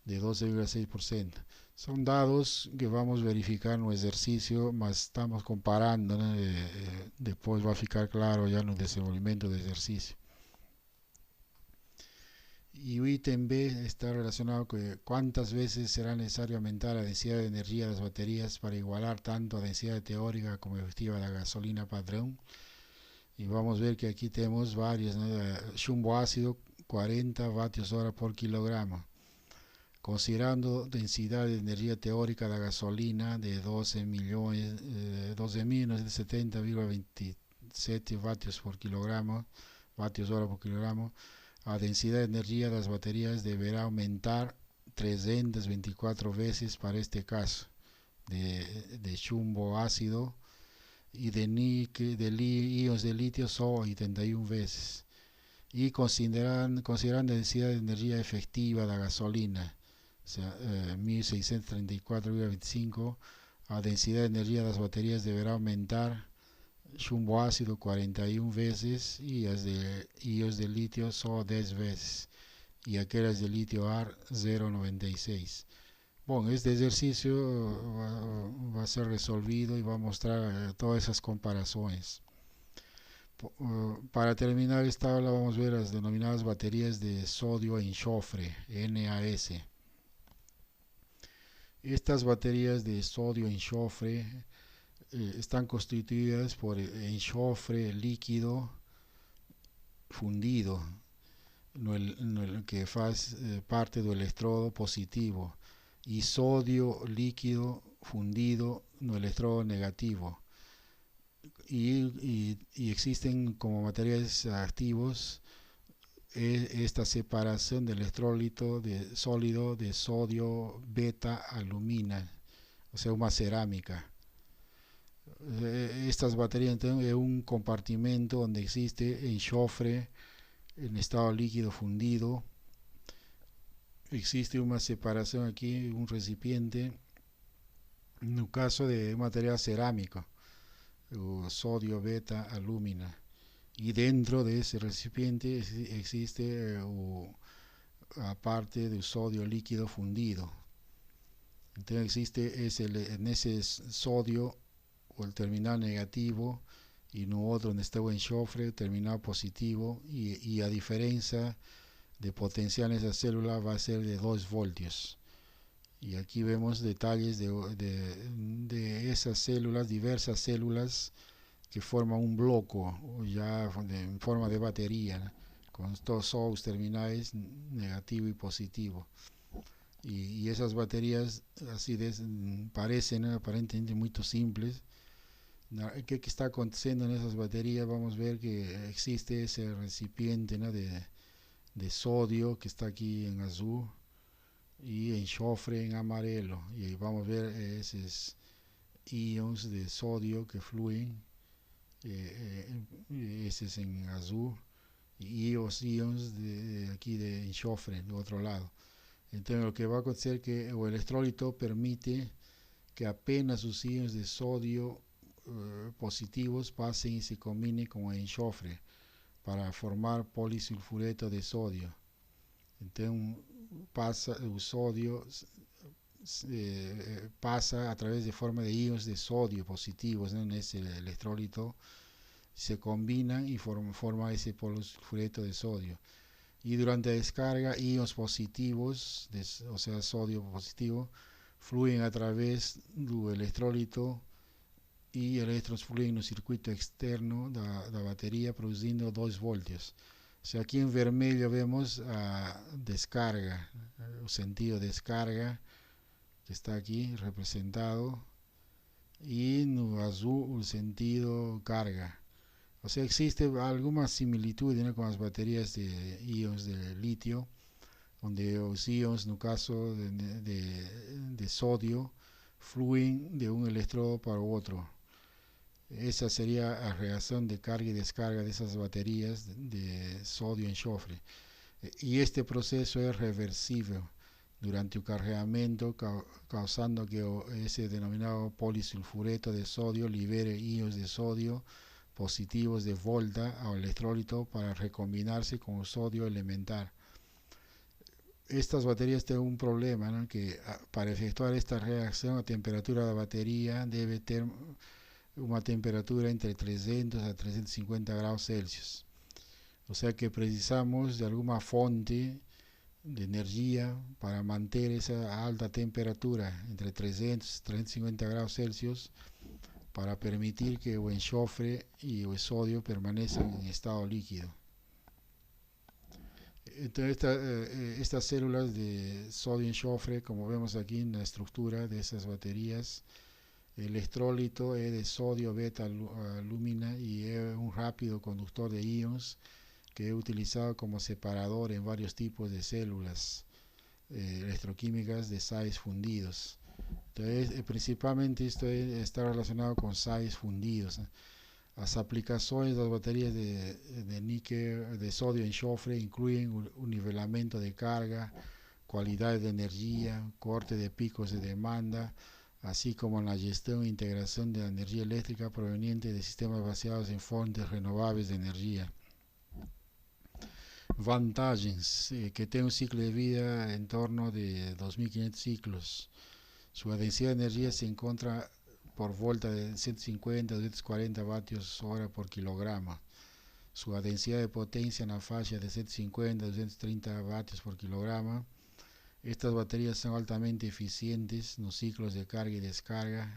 de 12,6%. Son datos que vamos a verificar en el ejercicio, mas estamos comparando, ¿no? Después va a ficar claro ya en el desenvolvimiento del ejercicio. Y el ítem B está relacionado con cuántas veces será necesario aumentar la densidad de energía de las baterías para igualar tanto la densidad teórica como efectiva de la gasolina padrón. Y vamos a ver que aquí tenemos varias, ¿no? Chumbo ácido 40 vatios hora por kilogramo. Considerando densidad de energía teórica de la gasolina de 12.970,27 vatios por kilogramo, vatios hora por kilogramo, la densidad de energía de las baterías deberá aumentar 324 veces para este caso de chumbo ácido, y de iones de litio son 81 veces. Y considerando densidad de energía efectiva de la gasolina, o sea, 1634,25, la densidad de energía de las baterías deberá aumentar chumbo ácido 41 veces y las de iones de litio son 10 veces, y aquellas de litio AR 0,96. Bueno, este ejercicio va a ser resolvido y va a mostrar todas esas comparaciones. Para terminar esta tabla vamos a ver las denominadas baterías de sodio e enxofre, NAS. Estas baterías de sodio e enxofre están constituidas por enxofre líquido fundido, que hace parte del electrodo positivo, y sodio líquido fundido no electrodo negativo, y existen como materiales activos esta separación del electrolito de sólido de sodio beta alumina, o sea, una cerámica. Estas baterías entonces es un compartimento donde existe enxofre en estado líquido fundido. Existe una separación aquí, un recipiente, en el caso de material cerámico, o sodio beta alumina, y dentro de ese recipiente existe aparte del sodio líquido fundido. Entonces existe en ese sodio o el terminal negativo y no otro donde está el enxofre terminado positivo, y a diferencia de potencial en esa célula va a ser de 2 voltios. Y aquí vemos detalles de esas células, diversas células que forman un bloco ya en forma de batería, ¿no? Con dos soles terminales negativo y positivo. Y esas baterías así parecen aparentemente muy simples. ¿Qué está aconteciendo en esas baterías? Vamos a ver que existe ese recipiente, ¿no? de sodio que está aquí en azul y enxofre en amarelo. Y ahí vamos a ver esos iones de sodio que fluyen, ese es en azul, y los iones de aquí de enxofre de otro lado. Entonces lo que va a acontecer es que el electrolito permite que apenas sus iones de sodio positivos pasen y se combinen con el enxofre para formar polisulfureto de sodio. Entonces pasa el sodio pasa a través de forma de iones de sodio positivos, ¿no? En ese electrolito se combinan y forma ese polisulfureto de sodio. Y durante la descarga, iones positivos, o sea, sodio positivo, fluyen a través del electrolito y electrones fluyen en el circuito externo de la batería produciendo 2 voltios. O sea, aquí en vermelho vemos descarga, el sentido descarga que está aquí representado, y en azul el sentido carga. O sea, existe alguna similitud, ¿no? Con las baterías de iones de litio, donde los iones, en el caso de sodio, fluyen de un electrodo para otro. Esa sería la reacción de carga y descarga de esas baterías de sodio enxofre. Y este proceso es reversible durante el cargamento, causando que ese denominado polisulfureto de sodio libere iones de sodio positivos de vuelta al electrolito para recombinarse con el sodio elemental. Estas baterías tienen un problema, ¿no? Que para efectuar esta reacción la temperatura de la batería debe tener una temperatura entre 300 a 350 grados Celsius. O sea que precisamos de alguna fuente de energía para mantener esa alta temperatura entre 300 y 350 grados Celsius, para permitir que el enxofre y el sodio permanezcan en estado líquido. Entonces estas células de sodio enxofre, como vemos aquí en la estructura de esas baterías, el electrolito es de sodio beta alúmina y es un rápido conductor de iones que es utilizado como separador en varios tipos de células electroquímicas de sais fundidos. Entonces, principalmente esto está relacionado con sais fundidos, ¿no? Las aplicaciones de las baterías de níquel, de sodio enxofre, incluyen un nivelamiento de carga, cualidad de energía, corte de picos de demanda, así como en la gestión e integración de la energía eléctrica proveniente de sistemas basados en fuentes renovables de energía. Vantagens, que tiene un ciclo de vida en torno de 2500 ciclos. Su densidad de energía se encuentra por volta de 150 a 240 vatios hora por kilogramo. Su densidad de potencia en la falla de 150 a 230 vatios por kilogramo. Estas baterías son altamente eficientes en los ciclos de carga y descarga,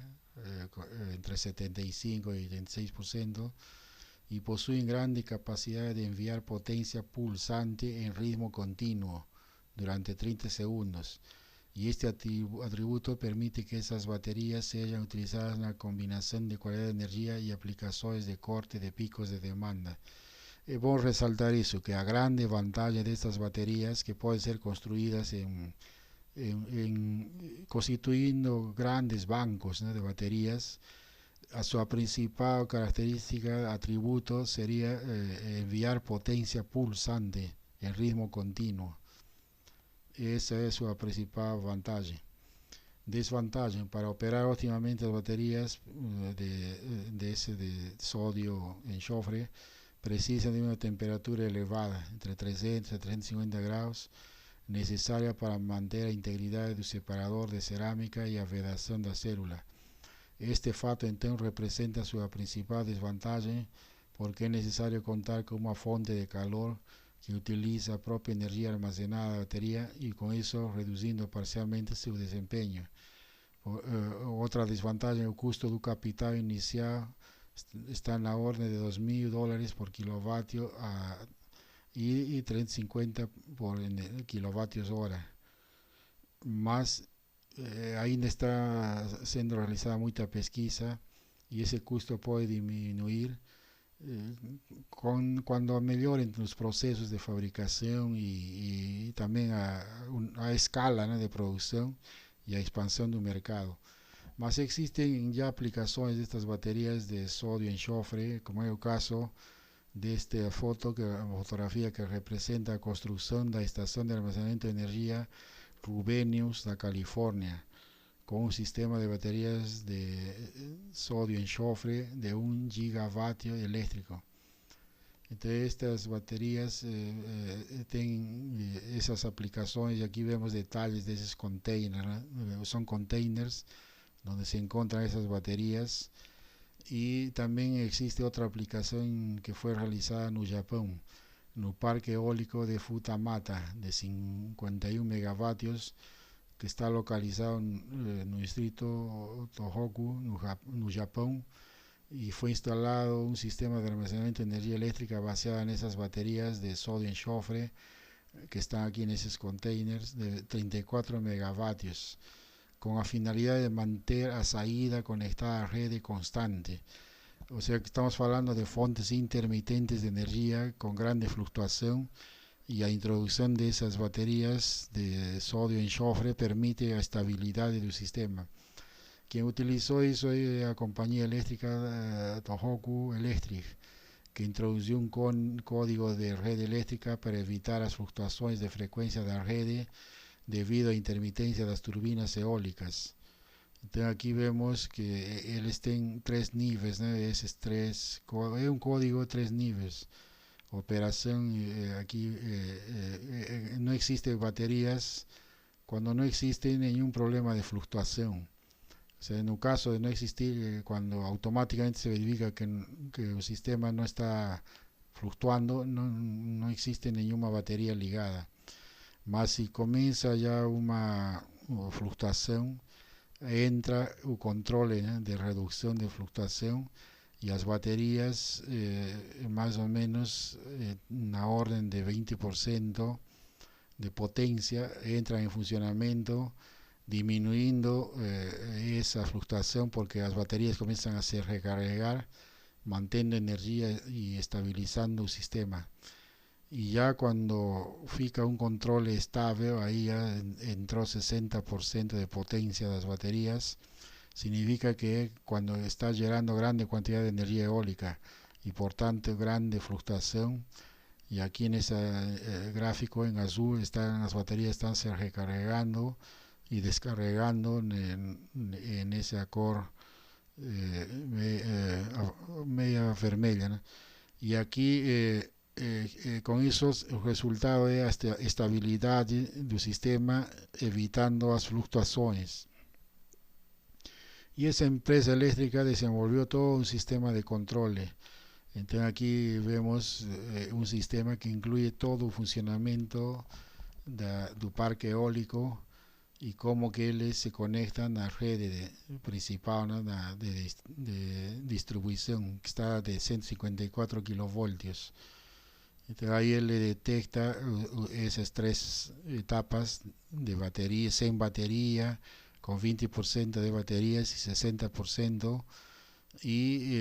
entre 75 y 86%, y poseen grande capacidad de enviar potencia pulsante en ritmo continuo durante 30 segundos. Y este atributo permite que esas baterías sean utilizadas en la combinación de cualidad de energía y aplicaciones de corte de picos de demanda. Voy a resaltar eso, que a grande ventaja de estas baterías, que pueden ser construidas constituyendo grandes bancos, ¿no? de baterías, a su principal característica, atributo, sería enviar potencia pulsante en ritmo continuo. Esa es su principal ventaja. Desventaja: para operar óptimamente las baterías de sodio enxofre, precisan de una temperatura elevada, entre 300 a 350 grados, necesaria para mantener la integridad del separador de cerámica y la vedación de la célula. Este fato entonces representa su principal desventaja porque es necesario contar con una fuente de calor que utiliza propia energía almacenada de la batería y con eso reduciendo parcialmente su desempeño. Otra desventaja, el costo del capital inicial está en la orden de $2.000 por kilovatio y 350 por kilovatios hora. Más ainda está siendo realizada mucha pesquisa y ese costo puede disminuir cuando mejoren los procesos de fabricación y también a escala, ¿no?, de producción y a expansión del mercado. Mas existen ya aplicaciones de estas baterías de sodio enxofre, como es el caso de esta fotografía que representa la construcción de la estación de almacenamiento de energía Rubenius de California, con un sistema de baterías de sodio enxofre de 1 gigavatio eléctrico. Entonces estas baterías tienen esas aplicaciones y aquí vemos detalles de esos containers, ¿no? Son containers donde se encuentran esas baterías. Y también existe otra aplicación que fue realizada en Japón, en el parque eólico de Futamata de 51 megavatios que está localizado en el distrito Tohoku, en Japón, y fue instalado un sistema de almacenamiento de energía eléctrica basado en esas baterías de sodio enxofre que están aquí en esos containers de 34 megavatios con la finalidad de mantener a saída conectada a red constante. O sea que estamos hablando de fuentes intermitentes de energía con grande fluctuación y la introducción de esas baterías de sodio enxofre permite la estabilidad del sistema. Quien utilizó eso es la compañía eléctrica Tohoku Electric, que introdujo un código de red eléctrica para evitar las fluctuaciones de frecuencia de la red debido a intermitencia de las turbinas eólicas. Entonces aquí vemos que él está en 3 niveles, ¿no? Es un código de 3 niveles. Operación, aquí no existe baterías cuando no existe ningún problema de fluctuación. O sea, en un caso de no existir, cuando automáticamente se verifica que el sistema no está fluctuando, no existe ninguna batería ligada. Mas si comienza ya una fluctuación, entra el control de reducción de fluctuación y las baterías más o menos en la orden de 20% de potencia entran en funcionamiento, disminuyendo esa fluctuación porque las baterías comienzan a se recargar, manteniendo energía y estabilizando el sistema. Y ya cuando fica un control estable, ahí ya entró 60% de potencia de las baterías, significa que cuando está generando grande cantidad de energía eólica y por tanto grande fluctuación, y aquí en ese gráfico en azul las baterías están se recargando y descargando en ese acor media vermelha, ¿no? Y aquí con eso el resultado es estabilidad del sistema evitando las fluctuaciones. Y esa empresa eléctrica desenvolvió todo un sistema de control. Entonces aquí vemos un sistema que incluye todo el funcionamiento del parque eólico y cómo que ellos se conectan a la red principal, ¿no?, de distribución que está de 154 kilovoltios. Entonces ahí él le detecta esas 3 etapas de batería, sin batería, con 20% de baterías y 60%, y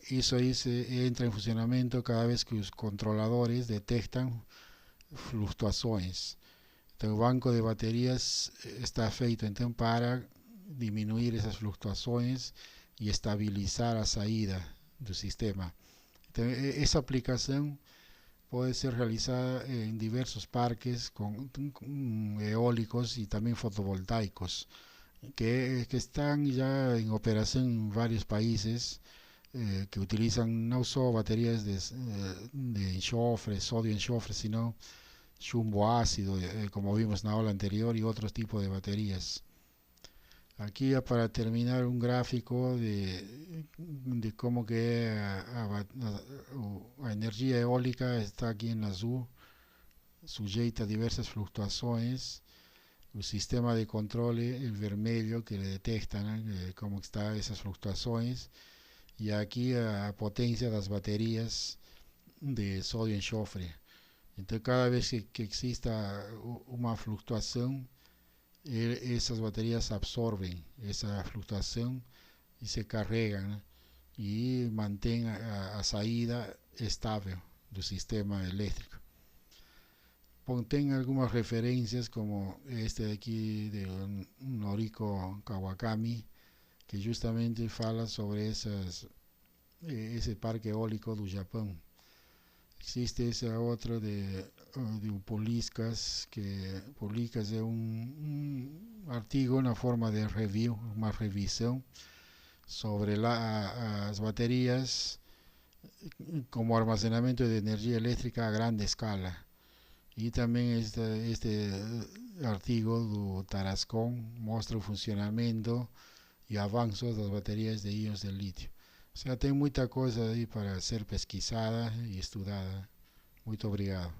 eso entra en funcionamiento cada vez que los controladores detectan fluctuaciones. Entonces el banco de baterías está feito entonces para disminuir esas fluctuaciones y estabilizar la salida del sistema. Entonces, esa aplicación puede ser realizada en diversos parques con eólicos y también fotovoltaicos que están ya en operación en varios países que utilizan no solo baterías de enxofre, sodio enxofre, sino chumbo ácido, como vimos en la ola anterior, y otros tipos de baterías. Aqui ya para terminar un gráfico de cómo que a energía eólica está aquí en azul, sujeita a diversas fluctuações. O sistema de controle, el vermelho, que le detecta, ¿no? Cómo están esas fluctuações. Y aquí a potencia de las baterías de sodio enxofre. Entonces cada vez que exista una fluctuación, esas baterías absorben esa fluctuación y se carregan, ¿no? Y mantén a saída estável do sistema eléctrico. Ten algunas referencias como este de aquí de Noriko Kawakami, que justamente fala sobre ese parque eólico do Japão. Existe esa otra de Poliscas, que Poliscas es un artigo, una forma de review, una revisión sobre las baterías como almacenamiento de energía eléctrica a grande escala. Y también este artigo do Tarascon muestra el funcionamiento y avanzos das baterias de íons de litio. O sea, tem muita coisa aí para ser pesquisada e estudada. Muito obrigado.